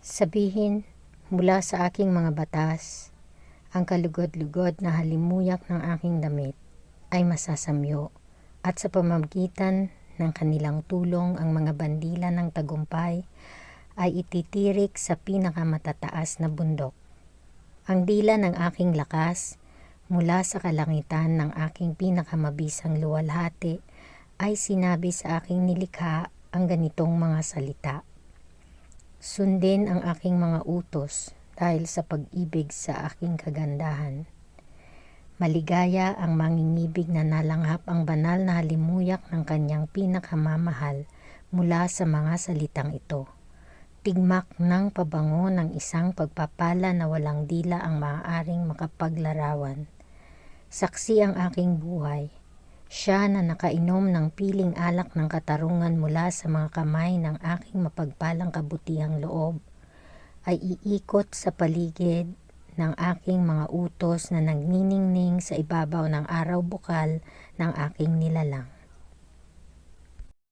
Sabihin mula sa aking mga batas, ang kalugod-lugod na halimuyak ng aking damit ay masasamyo, at sa pamamagitan ng kanilang tulong ang mga bandila ng tagumpay ay ititirik sa pinakamatataas na bundok. Ang dila ng aking lakas mula sa kalangitan ng aking pinakamabisang luwalhati ay sinabi sa aking nilikha ang ganitong mga salita. Sundin ang aking mga utos dahil sa pag-ibig sa aking kagandahan. Maligaya ang mangingibig na nalanghap ang banal na halimuyak ng kanyang pinakamamahal mula sa mga salitang ito. Tigmak ng pabango ng isang pagpapala na walang dila ang maaaring makapaglarawan. Saksi ang aking buhay. Siya na nakainom ng piling alak ng katarungan mula sa mga kamay ng aking mapagpalang kabutihang loob ay iikot sa paligid ng aking mga utos na nagniningning sa ibabaw ng araw bukal ng aking nilalang.